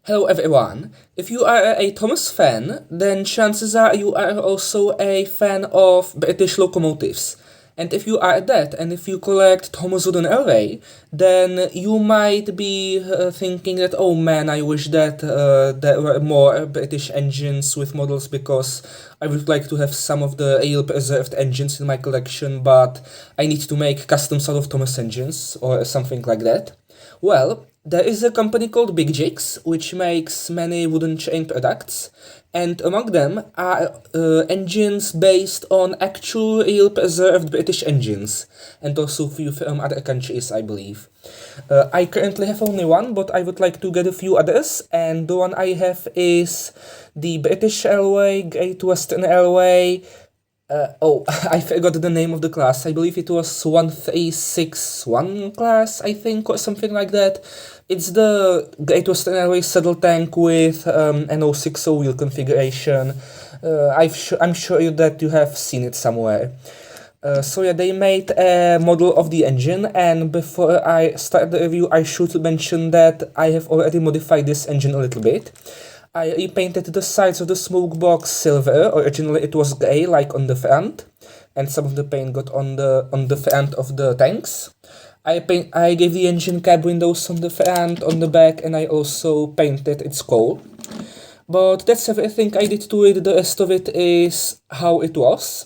Hello everyone. If you are a Thomas fan, then chances are you are also a fan of British locomotives. And if you are that, and if you collect Thomas Wooden Railway, then you might be thinking that, oh man, I wish that there were more British engines with models because I would like to have some of the real preserved engines in my collection, but I need to make customs out of Thomas engines or something like that. Well, there is a company called BigJigs, which makes many wooden chain products, and among them are engines based on actual real preserved British engines, and also few from other countries, I believe. I currently have only one, but I would like to get a few others, and the one I have is the British Railway, Great Western Railway. I forgot the name of the class. I believe it was 1361 class, I think, or something like that. It's the Great Western Railway saddle tank with an 060 wheel configuration. I'm sure that you have seen it somewhere. So yeah, they made a model of the engine, and before I start the review, I should mention that I have already modified this engine a little bit. I repainted the sides of the smoke box silver. Originally it was grey, like on the front, and some of the paint got on the front of the tanks. I gave the engine cab windows on the front, on the back, and I also painted its cowl. But that's everything I did to it. The rest of it is how it was.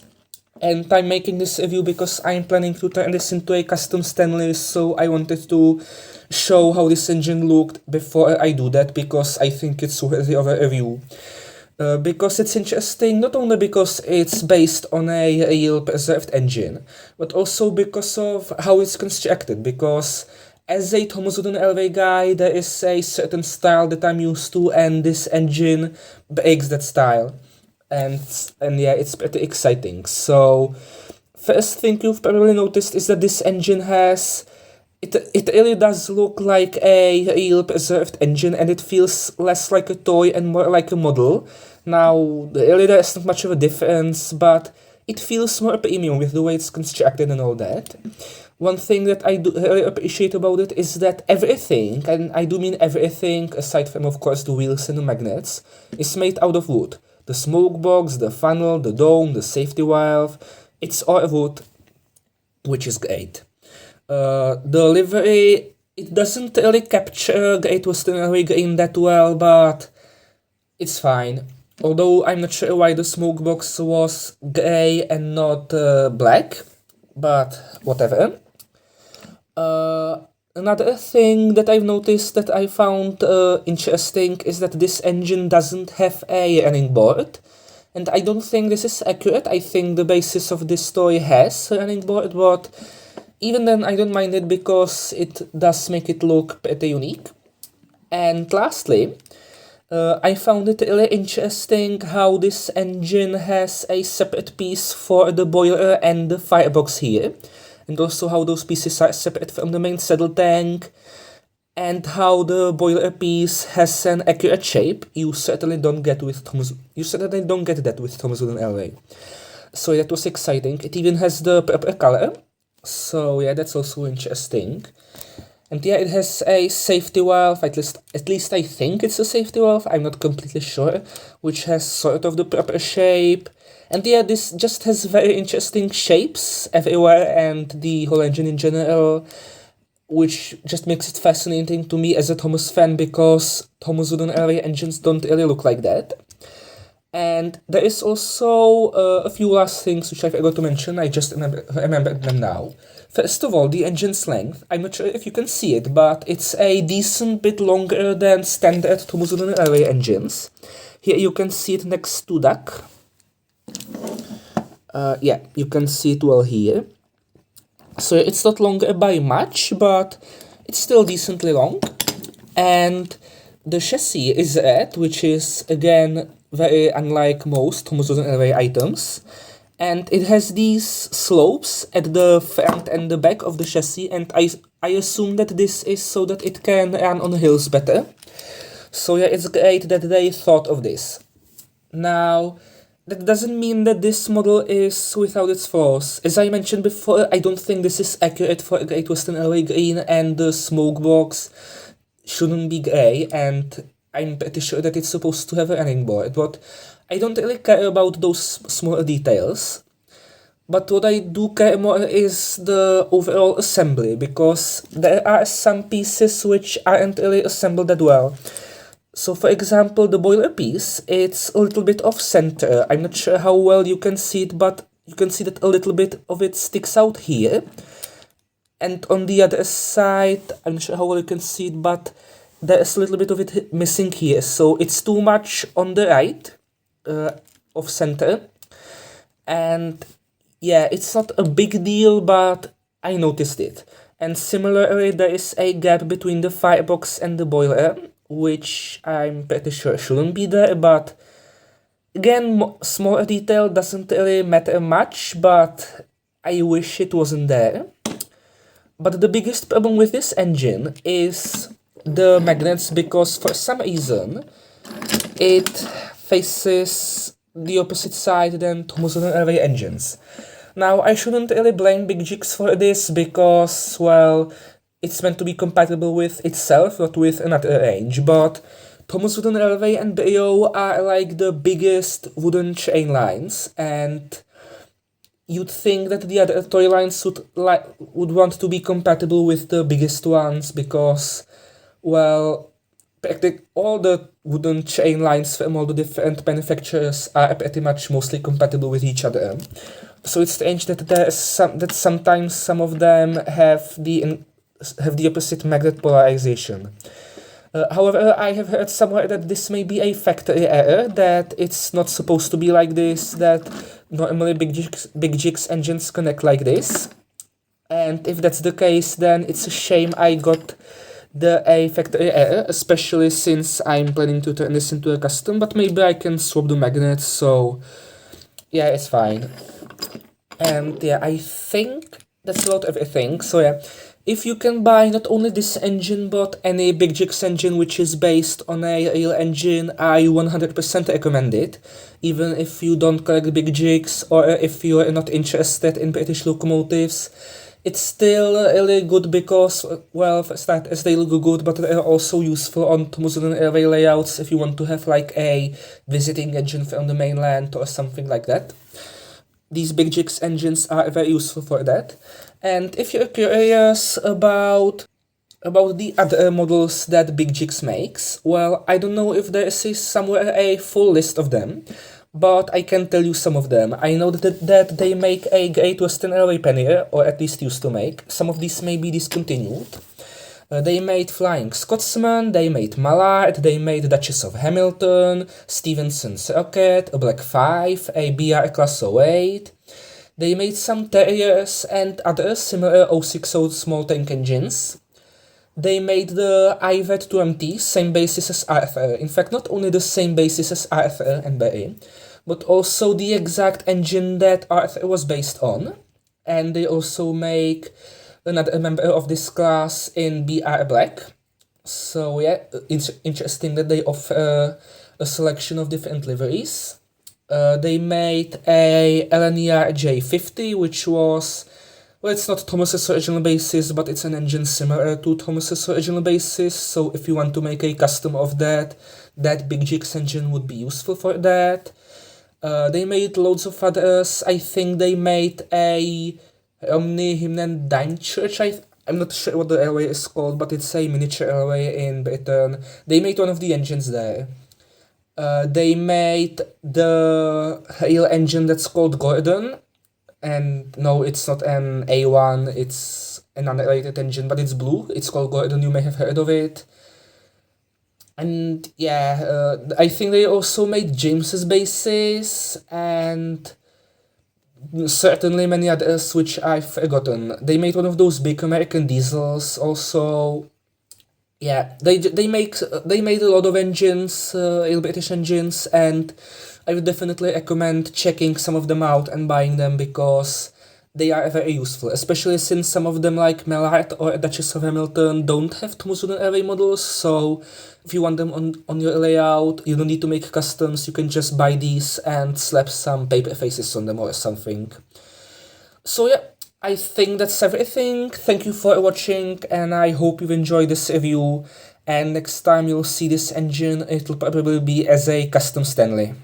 And I'm making this review because I'm planning to turn this into a custom stainless, so I wanted to show how this engine looked before I do that, because I think it's worthy of a review. Because it's interesting, not only because it's based on a real preserved engine, but also because of how it's constructed, because as a Thomas Wooden Railway guy, there is a certain style that I'm used to, and this engine breaks that style. And yeah, it's pretty exciting. So first thing you've probably noticed is that this engine has it really does look like a real preserved engine, and it feels less like a toy and more like a model. Now really there's not much of a difference, but it feels more premium with the way it's constructed and all that. One thing that I do really appreciate about it is that everything, and I do mean everything aside from of course the wheels and the magnets, is made out of wood. The smoke box, the funnel, the dome, the safety valve, it's all wood, which is great. The livery, it doesn't really capture Great Western Railway green that well, but it's fine. Although I'm not sure why the smoke box was grey and not black, but whatever. Another thing that I've noticed that I found interesting is that this engine doesn't have a running board. And I don't think this is accurate. I think the basis of this story has a running board, but even then I don't mind it because it does make it look pretty unique. And lastly, I found it really interesting how this engine has a separate piece for the boiler and the firebox here, and also how those pieces are separate from the main saddle tank, and how the boiler piece has an accurate shape. You certainly don't get that with Thomas Wooden Railway. So that was exciting. It even has the proper color. So yeah, that's also interesting. And yeah, it has a safety valve, at least I think it's a safety valve, I'm not completely sure, which has sort of the proper shape. And yeah, this just has very interesting shapes everywhere, and the whole engine in general, which just makes it fascinating to me as a Thomas fan, because Thomas Wooden Railway engines don't really look like that. And there is also a few last things which I forgot to mention, I just remembered them now. First of all, the engine's length. I'm not sure if you can see it, but it's a decent bit longer than standard Thomas Wooden Railway engines. Here you can see it next to duck. Yeah, you can see it well here. So it's not longer by much, but it's still decently long. And the chassis is red, which is again very unlike most Thomas Wooden Railway items. And it has these slopes at the front and the back of the chassis, and I assume that this is so that it can run on hills better. So yeah, it's great that they thought of this. Now, that doesn't mean that this model is without its flaws. As I mentioned before, I don't think this is accurate for Great Western Railway green, and the smoke box shouldn't be grey, and I'm pretty sure that it's supposed to have a running board, but I don't really care about those small details. But what I do care more is the overall assembly, because there are some pieces which aren't really assembled that well. So for example, the boiler piece, it's a little bit off center. I'm not sure how well you can see it, but you can see that a little bit of it sticks out here. And on the other side, I'm not sure how well you can see it, but there's a little bit of it missing here. So it's too much on the right of center. And yeah, it's not a big deal, but I noticed it. And similarly, there is a gap between the firebox and the boiler, which I'm pretty sure shouldn't be there, but again, small detail doesn't really matter much, but I wish it wasn't there. But the biggest problem with this engine is the magnets, because for some reason it faces the opposite side than Thomas Airway engines. Now, I shouldn't really blame BigJigs for this, because, well, it's meant to be compatible with itself, not with another range, but Thomas Wooden Railway and BO are like the biggest wooden chain lines, and you'd think that the other toy lines would want to be compatible with the biggest ones, because, well, practically all the wooden chain lines from all the different manufacturers are pretty much mostly compatible with each other. So it's strange that sometimes some of them have the opposite magnet polarization. However, I have heard somewhere that this may be a factory error, that it's not supposed to be like this, that normally BigJigs engines connect like this. And if that's the case, then it's a shame I got a factory error, especially since I'm planning to turn this into a custom, but maybe I can swap the magnets, so yeah, it's fine. And yeah, I think that's about everything. So yeah, if you can buy not only this engine but any BigJigs engine which is based on a real engine, I 100% recommend it. Even if you don't collect BigJigs, or if you're not interested in British locomotives, it's still really good because, well, for starters, they look good, but they're also useful on Thomas Wooden Railway layouts if you want to have like a visiting engine from the mainland or something like that. These BigJigs engines are very useful for that. And if you're curious about the other models that BigJigs makes, well, I don't know if there is somewhere a full list of them, but I can tell you some of them. I know that they make a Great Western Railway pannier, or at least used to make. Some of these may be discontinued. They made Flying Scotsman, they made Mallard, they made Duchess of Hamilton, Stevenson's Rocket, a Black 5, a BR Class 08. They made some Terriers and other similar 060 small tank engines. They made the IVET 2MT, same basis as Arthur. In fact, not only the same basis as Arthur and Berry, but also the exact engine that Arthur was based on. And they also make another member of this class in BR Black. So yeah, it's interesting that they offer a selection of different liveries. They made a LNER J50, which was, well, it's not Thomas's original basis, but it's an engine similar to Thomas's original basis, so if you want to make a custom of that BigJigs engine would be useful for that. They made loads of others. I think they made a Romney Hymnen Dime Church. I'm not sure what the railway is called, but it's a miniature railway in Britain. They made one of the engines there. They made the rail engine that's called Gordon, and no, it's not an A1, it's an unrated engine, but it's blue. It's called Gordon, you may have heard of it. And yeah, I think they also made James's bases, and certainly many others which I've forgotten. They made one of those big American diesels also. Yeah, they made a lot of engines, real British engines, and I would definitely recommend checking some of them out and buying them, because they are very useful, especially since some of them, like Mallard or Duchess of Hamilton, don't have Thomas Wooden Railway models, so if you want them on your layout, you don't need to make customs, you can just buy these and slap some paper faces on them or something. So yeah, I think that's everything. Thank you for watching, and I hope you've enjoyed this review, and next time you'll see this engine, it'll probably be as a custom Stanley.